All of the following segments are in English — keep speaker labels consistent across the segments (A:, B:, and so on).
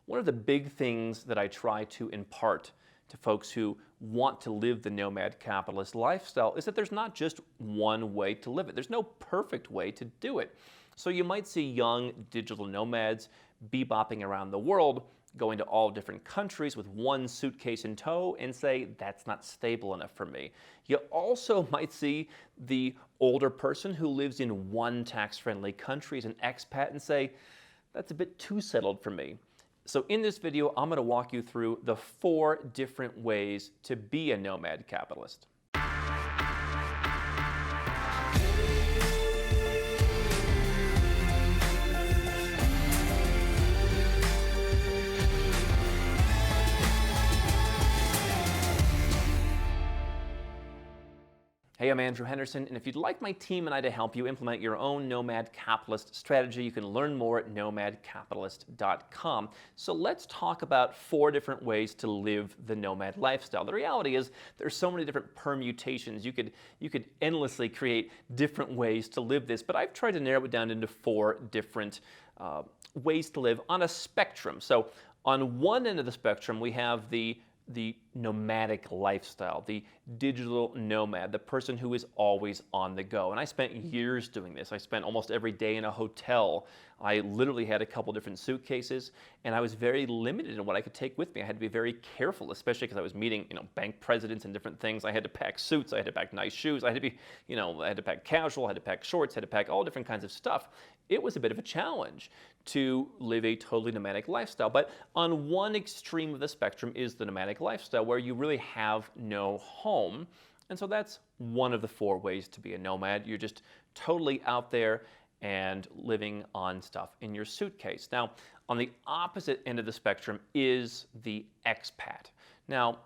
A: one of the big things that I try to impart to folks who want to live the nomad capitalist lifestyle is that there's not just one way to live it. There's no perfect way to do it. So you might see young digital nomads bebopping around the world, going to all different countries with one suitcase in tow and say, that's not stable enough for me. You also might see the older person who lives in one tax-friendly country as an expat and say, that's a bit too settled for me. So in this video, I'm going to walk you through the 4 different ways to be a nomad capitalist. Hey, I'm Andrew Henderson, and if you'd like my team and I to help you implement your own nomad capitalist strategy, you can learn more at nomadcapitalist.com. So let's talk about 4 different ways to live the nomad lifestyle. The reality is there's so many different permutations. You could endlessly create different ways to live this, but I've tried to narrow it down into 4 different ways to live on a spectrum. So on one end of the spectrum, we have the nomadic lifestyle, the digital nomad, the person who is always on the go. And I spent years doing this. I spent almost every day in a hotel. I literally had a couple different suitcases, and I was very limited in what I could take with me. I had to be very careful, especially because I was meeting, bank presidents and different things. I had to pack suits. I had to pack nice shoes. I had to be, I had to pack casual. I had to pack shorts. I had to pack all different kinds of stuff. It was a bit of a challenge to live a totally nomadic lifestyle. But on one extreme of the spectrum is the nomadic lifestyle, where you really have no home. And so that's one of the 4 ways to be a nomad. You're just totally out there and living on stuff in your suitcase. Now, on the opposite end of the spectrum is the expat. Now,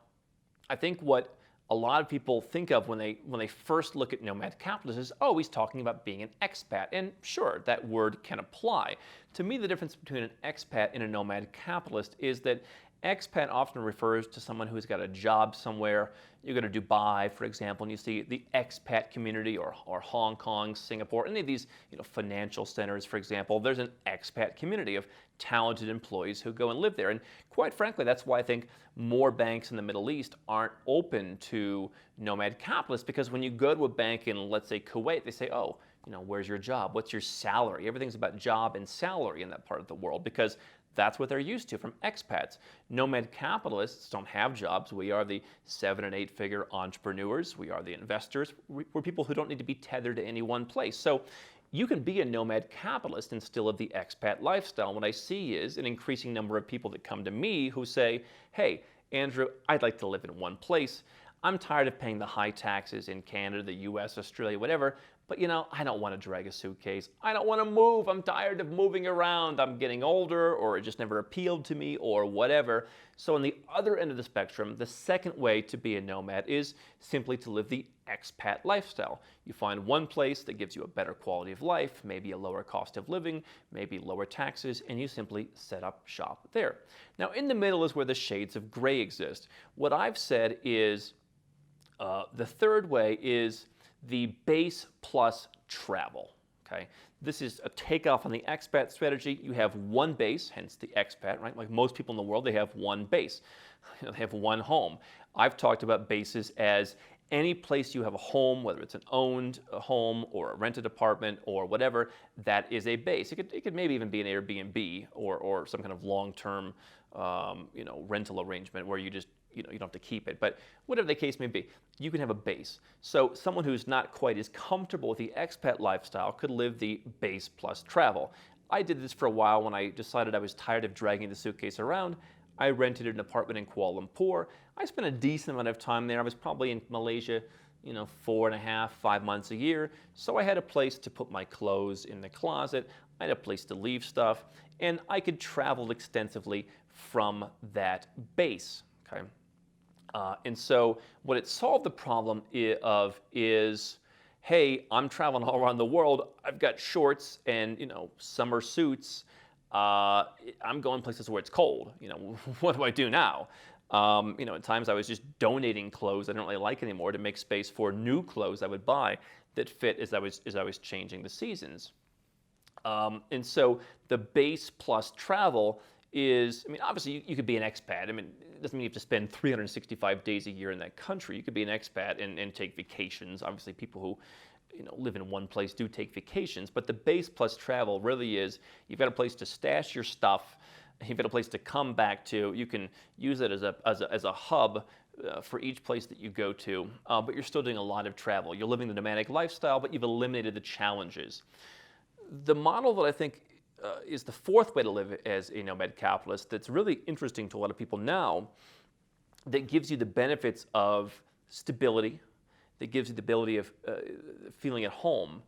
A: I think what a lot of people think of when they first look at nomad capitalists is, oh, he's talking about being an expat. And sure, that word can apply. To me, the difference between an expat and a nomad capitalist is that expat often refers to someone who's got a job somewhere. You go to Dubai, for example, and you see the expat community, or Hong Kong, Singapore, any of these financial centers, for example. There's an expat community of talented employees who go and live there. And quite frankly, that's why I think more banks in the Middle East aren't open to nomad capitalists, because when you go to a bank in, let's say, Kuwait, they say, oh, where's your job? What's your salary? Everything's about job and salary in that part of the world, because that's what they're used to from expats. Nomad capitalists don't have jobs. We are the 7- and 8-figure entrepreneurs. We are the investors. We're people who don't need to be tethered to any one place. So you can be a nomad capitalist and still live the expat lifestyle. What I see is an increasing number of people that come to me who say, hey, Andrew, I'd like to live in one place. I'm tired of paying the high taxes in Canada, the US, Australia, whatever, but I don't want to drag a suitcase. I don't want to move. I'm tired of moving around. I'm getting older, or it just never appealed to me, or whatever. So on the other end of the spectrum, the second way to be a nomad is simply to live the expat lifestyle. You find one place that gives you a better quality of life, maybe a lower cost of living, maybe lower taxes, and you simply set up shop there. Now, in the middle is where the shades of gray exist. What I've said is the third way is the base plus travel. Okay, this is a takeoff on the expat strategy. You have one base, hence the expat, right? Like most people in the world, they have one base. They have one home. I've talked about bases as any place you have a home, whether it's an owned home or a rented apartment or whatever, that is a base. It could maybe even be an Airbnb or some kind of long-term rental arrangement where you just you don't have to keep it, but whatever the case may be, you can have a base. So someone who's not quite as comfortable with the expat lifestyle could live the base plus travel. I did this for a while when I decided I was tired of dragging the suitcase around. I rented an apartment in Kuala Lumpur. I spent a decent amount of time there. I was probably in Malaysia, 4.5, 5 months a year. So I had a place to put my clothes in the closet. I had a place to leave stuff, and I could travel extensively from that base. Okay. And so what it solved the problem is, hey, I'm traveling all around the world. I've got shorts and, summer suits. I'm going places where it's cold. What do I do now? At times I was just donating clothes I didn't really like anymore to make space for new clothes I would buy that fit as I was changing the seasons. And so the base plus travel is, I mean, obviously you could be an expat. I mean, it doesn't mean you have to spend 365 days a year in that country. You could be an expat and take vacations. Obviously, people who live in one place do take vacations, but the base plus travel really is you've got a place to stash your stuff, you've got a place to come back to. You can use it as a hub for each place that you go to, but you're still doing a lot of travel. You're living the nomadic lifestyle, but you've eliminated the challenges. The model that I think is the fourth way to live as a nomad capitalist that's really interesting to a lot of people now, that gives you the benefits of stability, that gives you the ability of feeling at home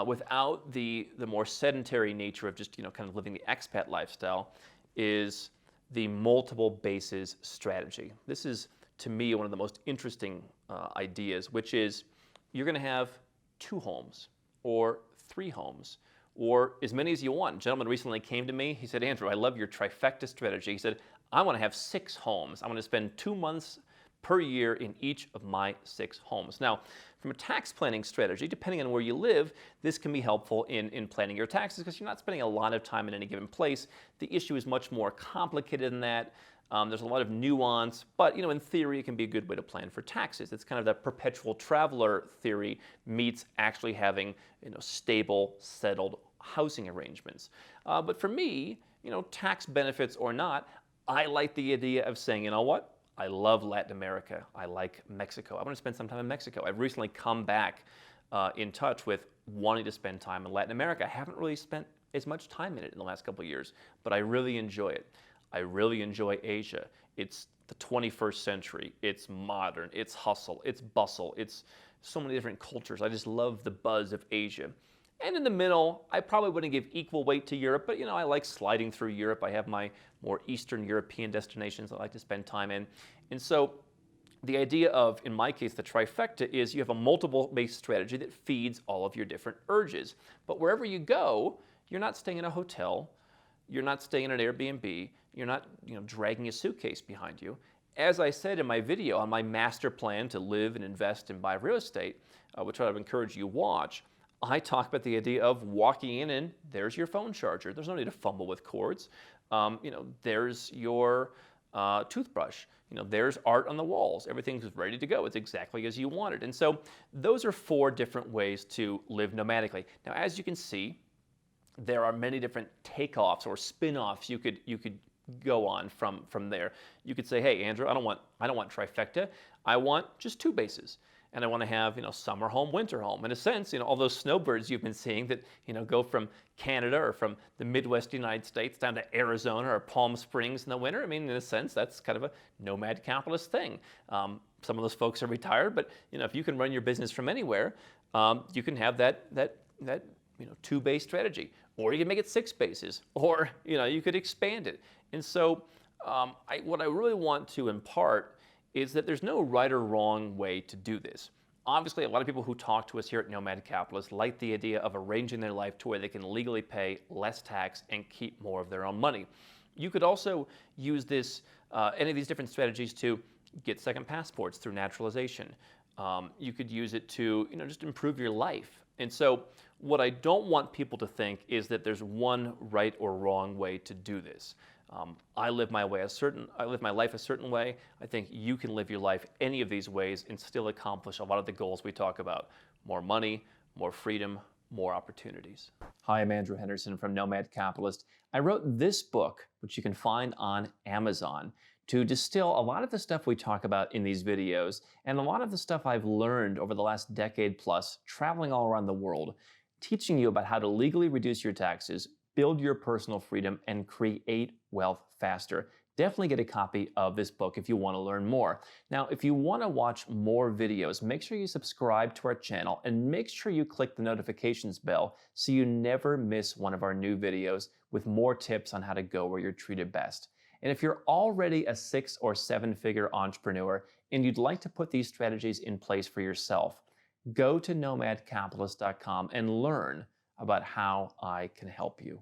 A: without the more sedentary nature of just kind of living the expat lifestyle, is the multiple bases strategy. This is, to me, one of the most interesting ideas, which is you're going to have 2 homes or 3 homes or as many as you want. A gentleman recently came to me. He said, Andrew, I love your trifecta strategy. He said, I want to have 6 homes. I want to spend 2 months per year in each of my 6 homes. Now, from a tax planning strategy, depending on where you live, this can be helpful in planning your taxes because you're not spending a lot of time in any given place. The issue is much more complicated than that. There's a lot of nuance, but in theory, it can be a good way to plan for taxes. It's kind of that perpetual traveler theory meets actually having stable, settled housing arrangements. But for me, tax benefits or not, I like the idea of saying, you know what? I love Latin America. I like Mexico. I want to spend some time in Mexico. I've recently come back in touch with wanting to spend time in Latin America. I haven't really spent as much time in it in the last couple of years, but I really enjoy it. I really enjoy Asia. It's the 21st century. It's modern. It's hustle. It's bustle. It's so many different cultures. I just love the buzz of Asia. And in the middle, I probably wouldn't give equal weight to Europe, but I like sliding through Europe. I have my more Eastern European destinations I like to spend time in. And so the idea of, in my case, the trifecta is you have a multiple-based strategy that feeds all of your different urges. But wherever you go, you're not staying in a hotel, you're not staying in an Airbnb, you're not dragging a suitcase behind you. As I said in my video on my master plan to live and invest and buy real estate, which I would encourage you to watch, I talk about the idea of walking in and there's your phone charger. There's no need to fumble with cords. There's your toothbrush. There's art on the walls. Everything's ready to go. It's exactly as you wanted. And so those are 4 different ways to live nomadically. Now, as you can see, there are many different takeoffs or spin-offs you could go on from there. You could say, hey, Andrew, I don't want trifecta. I want just 2 bases. And I want to have, summer home, winter home. In a sense, all those snowbirds you've been seeing that, go from Canada or from the Midwest United States down to Arizona or Palm Springs in the winter. I mean, in a sense, that's kind of a nomad capitalist thing. Some of those folks are retired, but, if you can run your business from anywhere, you can have that 2-base strategy. Or you can make it 6 bases, or, you could expand it. And so what I really want to impart is that there's no right or wrong way to do this. Obviously, a lot of people who talk to us here at Nomad Capitalist like the idea of arranging their life to where they can legally pay less tax and keep more of their own money. You could also use this, any of these different strategies to get second passports through naturalization. You could use it to, just improve your life. And so what I don't want people to think is that there's one right or wrong way to do this. I live my life a certain way. I think you can live your life any of these ways and still accomplish a lot of the goals we talk about. More money, more freedom, more opportunities. Hi, I'm Andrew Henderson from Nomad Capitalist. I wrote this book, which you can find on Amazon, to distill a lot of the stuff we talk about in these videos and a lot of the stuff I've learned over the last decade plus traveling all around the world, teaching you about how to legally reduce your taxes, build your personal freedom, and create wealth faster. Definitely get a copy of this book if you want to learn more. Now, if you want to watch more videos, make sure you subscribe to our channel and make sure you click the notifications bell so you never miss one of our new videos with more tips on how to go where you're treated best. And if you're already a 6- or 7-figure entrepreneur and you'd like to put these strategies in place for yourself, go to nomadcapitalist.com and learn about how I can help you.